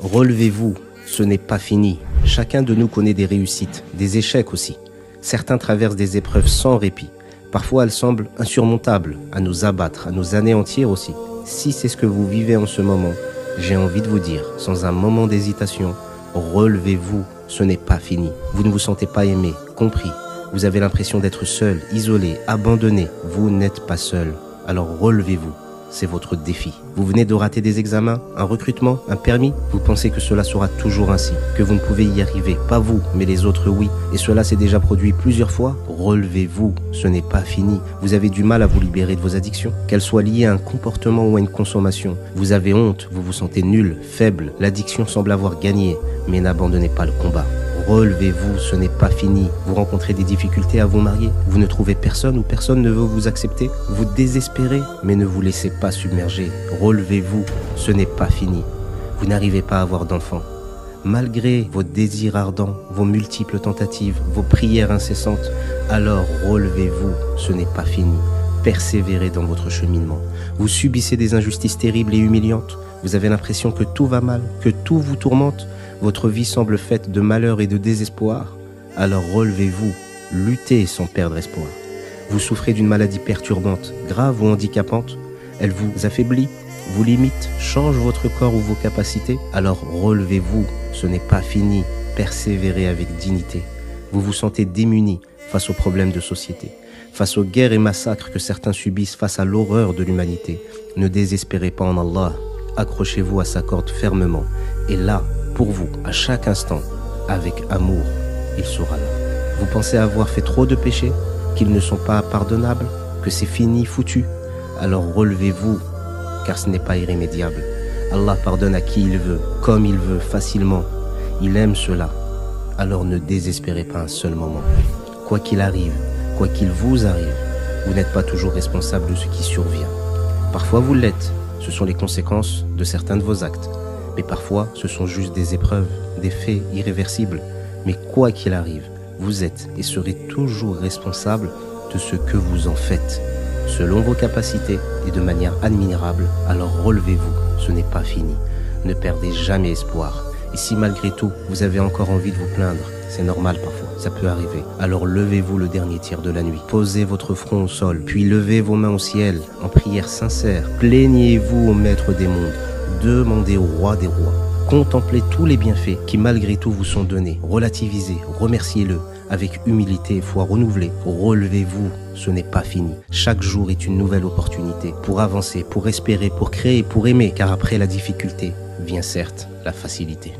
Relevez-vous, ce n'est pas fini. Chacun de nous connaît des réussites, des échecs aussi. Certains traversent des épreuves sans répit. Parfois, elles semblent insurmontables, à nous abattre, à nous anéantir aussi. Si c'est ce que vous vivez en ce moment, j'ai envie de vous dire, sans un moment d'hésitation, relevez-vous, ce n'est pas fini. Vous ne vous sentez pas aimé, compris. Vous avez l'impression d'être seul, isolé, abandonné. Vous n'êtes pas seul. Alors relevez-vous. C'est votre défi. Vous venez de rater des examens, un recrutement, un permis. Vous pensez que cela sera toujours ainsi, que vous ne pouvez y arriver. Pas vous, mais les autres oui. Et cela s'est déjà produit plusieurs fois. Relevez-vous, ce n'est pas fini. Vous avez du mal à vous libérer de vos addictions, qu'elles soient liées à un comportement ou à une consommation. Vous avez honte, vous vous sentez nul, faible. L'addiction semble avoir gagné, mais n'abandonnez pas le combat. Relevez-vous, ce n'est pas fini. Vous rencontrez des difficultés à vous marier. Vous ne trouvez personne ou personne ne veut vous accepter. Vous désespérez, mais ne vous laissez pas submerger. Relevez-vous, ce n'est pas fini. Vous n'arrivez pas à avoir d'enfants. Malgré vos désirs ardents, vos multiples tentatives, vos prières incessantes, alors relevez-vous, ce n'est pas fini. Persévérez dans votre cheminement. Vous subissez des injustices terribles et humiliantes. Vous avez l'impression que tout va mal, que tout vous tourmente. Votre vie semble faite de malheur et de désespoir. Alors relevez-vous, luttez sans perdre espoir. Vous souffrez d'une maladie perturbante, grave ou handicapante. Elle vous affaiblit, vous limite, change votre corps ou vos capacités. Alors relevez-vous, ce n'est pas fini. Persévérez avec dignité. Vous vous sentez démuni face aux problèmes de société, face aux guerres et massacres que certains subissent, face à l'horreur de l'humanité. Ne désespérez pas en Allah. Accrochez-vous à sa corde fermement. Et là, pour vous, à chaque instant, avec amour, il sera là. Vous pensez avoir fait trop de péchés, qu'ils ne sont pas pardonnables, que c'est fini, foutu? Alors relevez-vous, car ce n'est pas irrémédiable. Allah pardonne à qui il veut, comme il veut, facilement. Il aime cela. Alors ne désespérez pas un seul moment. Quoi qu'il arrive, quoi qu'il vous arrive, vous n'êtes pas toujours responsable de ce qui survient. Parfois vous l'êtes, ce sont les conséquences de certains de vos actes. Mais parfois, ce sont juste des épreuves, des faits irréversibles. Mais quoi qu'il arrive, vous êtes et serez toujours responsable de ce que vous en faites. Selon vos capacités et de manière admirable, alors relevez-vous, ce n'est pas fini. Ne perdez jamais espoir. Et si malgré tout, vous avez encore envie de vous plaindre, c'est normal parfois, ça peut arriver. Alors levez-vous le dernier tiers de la nuit. Posez votre front au sol, puis levez vos mains au ciel en prière sincère. Plaignez-vous au Maître des mondes. Demandez au Roi des rois. Contemplez tous les bienfaits qui malgré tout vous sont donnés. Relativisez, remerciez-le. Avec humilité et foi renouvelée, relevez-vous, ce n'est pas fini. Chaque jour est une nouvelle opportunité pour avancer, pour espérer, pour créer, pour aimer. Car après la difficulté vient certes la facilité.